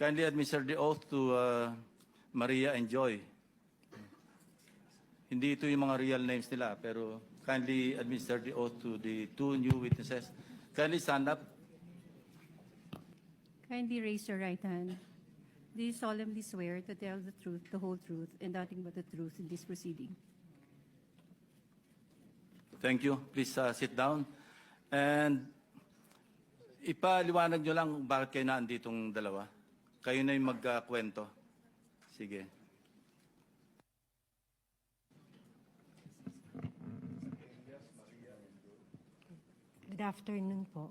Kindly administer the oath to Maria and Joy. Hindi ito yung mga real names nila, pero kindly administer the oath to the two new witnesses. Kindly stand up. Kindly raise your right hand. Do you solemnly swear to tell the truth, the whole truth, and nothing but the truth in this proceeding? Thank you. Please sit down. And ipaliwanag nyo lang bakit kayo naanditong dalawa. Kayo na yung magkwento. Sige. Good afternoon po.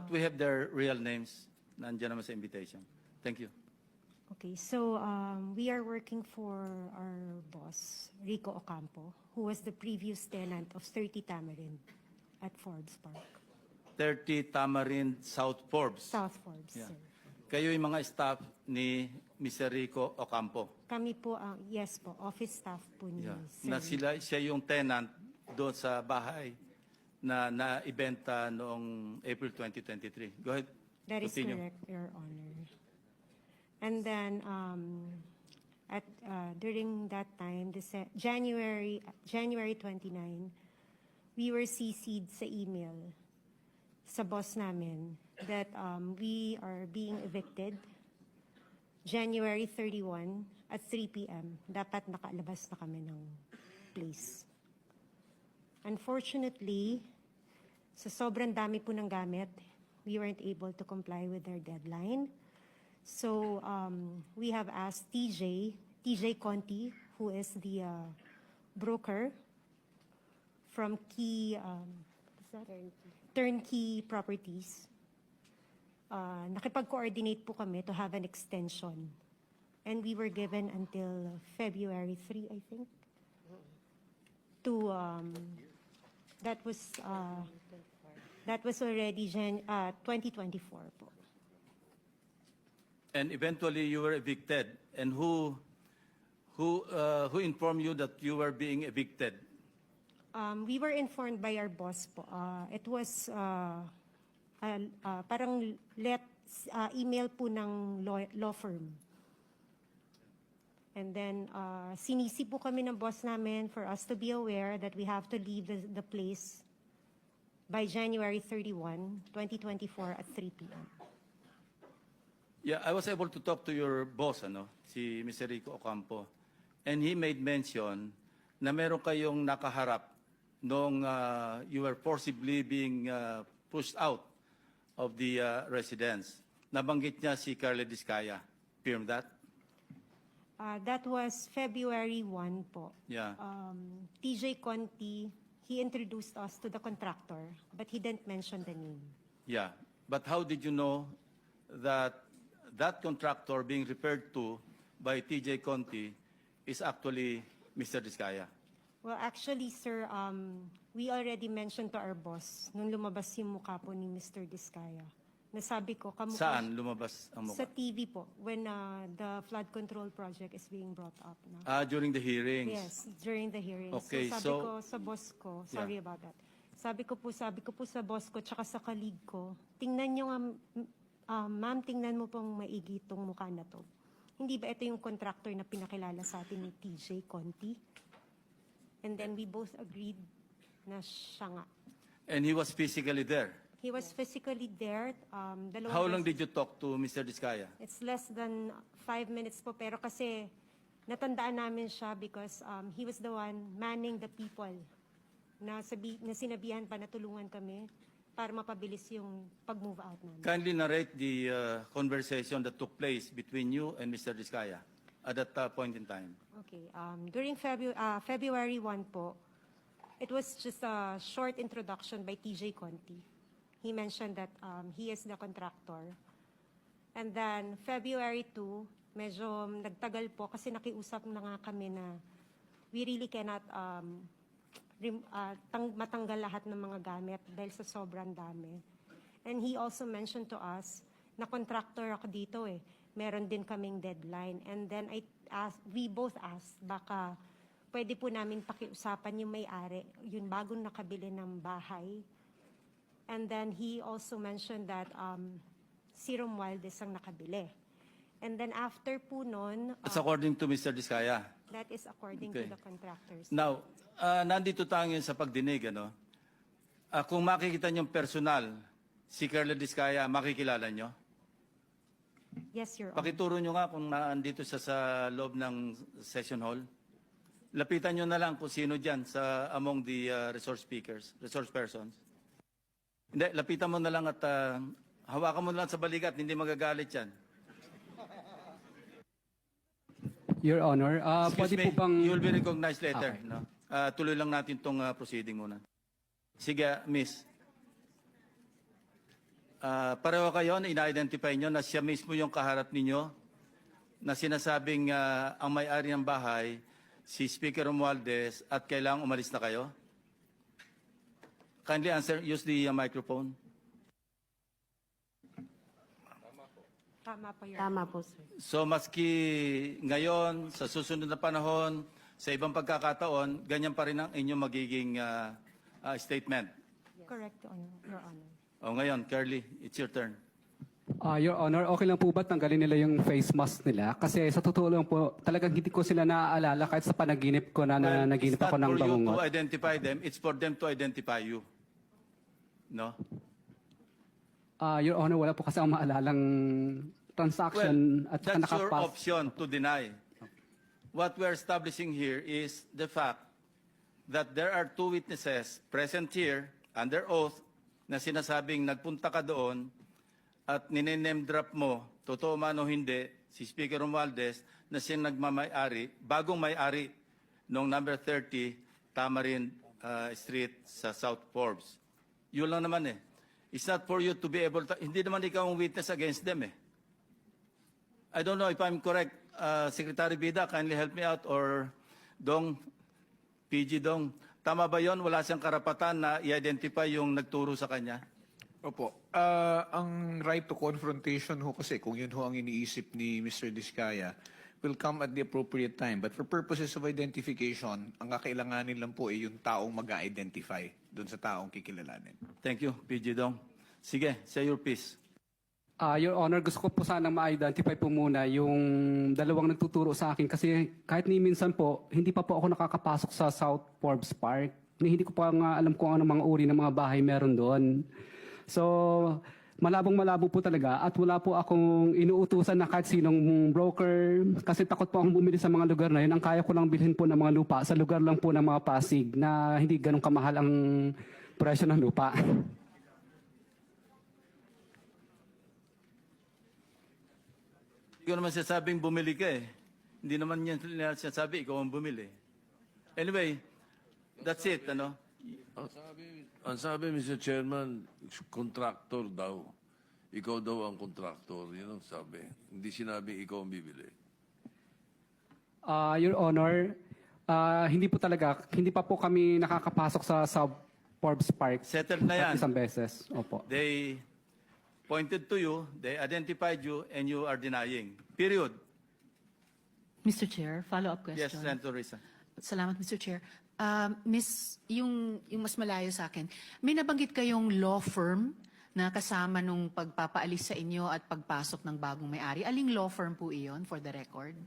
We have their real names. Nandiyan naman sa invitation. Thank you. Okay, so we are working for our boss, Rico Ocampo, who was the previous tenant of 30 Tamarind at Forbes Park. 30 Tamarind South Forbes. South Forbes, Yeah. sir. Kayo yung mga staff ni Mr. Rico Ocampo. Kami po, yes po, office staff po ni Yeah. sir. Na siya yung tenant doon sa bahay na naibenta noong April 2023. Go ahead. That is Continue. correct, Your Honor. And then, during that time, January 29, we were CC'd sa email sa boss namin that we are being evicted January 31 at 3 p.m. Dapat nakalabas na kami ng place. Unfortunately, sa sobrang dami po ng gamit, we weren't able to comply with their deadline. So we have asked TJ Conti, who is the broker from Turnkey Properties. Nakipag-coordinate po kami to have an extension. And we were given until February 3, I think. That was already 2024 po. And eventually you were evicted. And who informed you that you were being evicted? We were informed by our boss po. It was parang email po ng law firm. And then sinisi po kami ng boss namin for us to be aware that we have to leave the place by January 31, 2024 at 3 p.m. Yeah, I was able to talk to your boss, si Mr. Rico Ocampo. And he made mention na meron kayong nakaharap nung you were forcibly being pushed out of the residence. Nabanggit niya si Carla Discaya. Firm that? That was February 1 po. Yeah. TJ Conti, he introduced us to the contractor, but he didn't mention the name. Yeah. But how did you know that that contractor being referred to by TJ Conti is actually Mr. Discaya? Well, actually, sir, we already mentioned to our boss nung lumabas yung mukha po ni Mr. Discaya. Nasabi ko, kamukha Saan lumabas ang sa mukha? TV po, when the flood control project is being brought up. No? During the hearings. Yes, during the hearings. Okay, so sabi so- ko sa boss ko, sorry about that. Sabi ko po sa boss ko, tsaka sa colleague ko, tingnan nyo nga, ma'am, tingnan mo pong maigi itong mukha na to. Hindi ba ito yung contractor na pinakilala sa atin ni TJ Conti? And then we both agreed na siya nga. And he was physically there. He was physically there. How long did you talk to Mr. Discaya? It's less than 5 minutes po, pero kasi natandaan namin siya because he was the one manning the people na sinabihan pa na tulungan kami para mapabilis yung pag-move out namin. Kindly narrate the conversation that took place between you and Mr. Discaya at that point in time. Okay. During February 1 po, it was just a short introduction by TJ Conti. He mentioned that he is the contractor. And then February 2, medyo nagtagal po kasi nakiusap na nga kami na we really cannot matanggal lahat ng mga gamit dahil sa sobrang dami. And he also mentioned to us na contractor ako dito eh. Meron din kaming deadline. And then we both asked, baka pwede po namin pakiusapan yung may-ari, yung bagong nakabili ng bahay. And then he also mentioned that si Romualdez ang nakabili. And then after po nun, That's according to Mr. Diskaya. that is according Okay. to the contractors. Now, nandito tayo ngayon sa pagdinig, ano? Kung makikita niyo personal, si Carla Diskaya, makikilala niyo? Yes, Your Honor. Pakituro niyo nga kung nandito siya sa loob ng session hall. Lapitan niyo na lang kung sino dyan sa among the resource persons. Hindi, lapitan mo na lang at hawakan mo na lang sa balikat, hindi magagalit yan. Your Honor, Excuse pwede me, po bang... you will be recognized later. Okay. No? Tuloy lang natin itong proceeding muna. Sige, miss. Pareho kayo na ina-identify nyo na siya mismo yung kaharap ninyo na sinasabing ang may-ari ng bahay, si Speaker Romualdez, at kailangang umalis na kayo? Kindly answer, use the microphone. Tama po, Your Honor. Tama po, sir. So maski ngayon, sa susunod na panahon, sa ibang pagkakataon, ganyan pa rin ang inyong magiging statement. Correct, Your Honor. O ngayon, Curly, it's your turn. Your Honor, okay lang po ba tanggalin nila yung face mask nila? Kasi sa totoo lang po, talagang hindi ko sila naaalala kahit sa panaginip ko na naginip ako ng It's not for you to bangungot. identify them, it's for them to identify you. No? Your Honor, wala po kasi akong maalalang transaction at saka that's your nakapas. option to deny. What we're establishing here is the fact that there are two witnesses present here under oath na sinasabing nagpunta ka doon at nine-name drop mo, totoo man o hindi, si Speaker Romualdez na siyang nagmamay-ari, bagong may-ari noong number 30 Tamarin Street sa South Forbes. Yun lang naman eh. It's not for you to be able to, hindi naman ikaw ang witness against them eh. I don't know if I'm correct, Secretary Bida, kindly help me out, or Dong, PG Dong. Tama ba yon? Wala siyang karapatan na i-identify yung nagturo sa kanya? Opo. Ang right to confrontation ho kasi, kung yun ho ang iniisip ni Mr. Diskaya, will come at the appropriate time. But for purposes of identification, ang kakailanganin lang po ay yung taong mag-identify doon sa taong kikilalanin. Thank you, PG Dong. Sige, say your piece. Your Honor, gusto ko po sanang ma-identify po muna yung dalawang nagtuturo sa akin kasi kahit ni minsan po, hindi pa po ako nakakapasok sa South Forbes Park. Hindi ko pa nga alam kung ano mga uri ng mga bahay meron doon. So, malabong-malabo po talaga at wala po akong inuutusan na kahit sinong broker kasi takot po akong bumili sa mga lugar na yun. Ang kaya ko lang bilhin po ng mga lupa sa lugar lang po ng mga Pasig na hindi ganun kamahal ang presyo ng lupa. Hindi ko naman sinasabing bumili ka eh. Hindi naman yan sinasabi, ikaw ang bumili. Anyway, that's it, ano? Ang sabi, Mr. Chairman, contractor daw. Ikaw daw ang contractor. Yun ang sabi. Hindi sinabi ikaw ang bibili. Your Honor, hindi po talaga, hindi pa po kami nakakapasok sa South Forbes Park. Settled na yan. At isang beses. Opo. They pointed to you, they identified you, and you are denying. Period. Mr. Chair, follow-up question. Yes, Senator Risa. Salamat, Mr. Chair. Miss, yung mas malayo sa akin, may nabanggit kayong law firm na kasama nung pagpapaalis sa inyo at pagpasok ng bagong may-ari. Aling law firm po iyon for the record?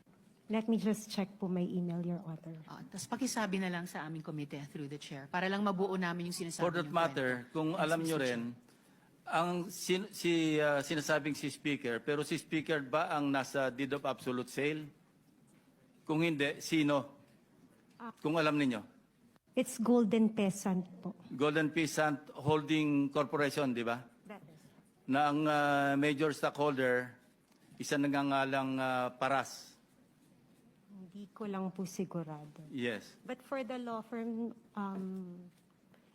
Let me just check po my email, Your Honor. Tapos pakisabi na lang sa aming committee through the chair para lang mabuo namin yung sinasabi For that niyong matter, kwento. kung Yes, alam Mr. nyo Chair. rin, ang sinasabing si Speaker, pero si Speaker ba ang nasa deed of absolute sale? Kung hindi, sino? Kung alam ninyo. It's Golden Peasant po. Golden Peasant Holding Corporation, di ba? That is. Na ang major stockholder, isa nangangalang Paras. Hindi ko lang po sigurado. Yes. But for the law firm,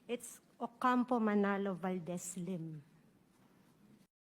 it's Ocampo Manalo Valdez Lim.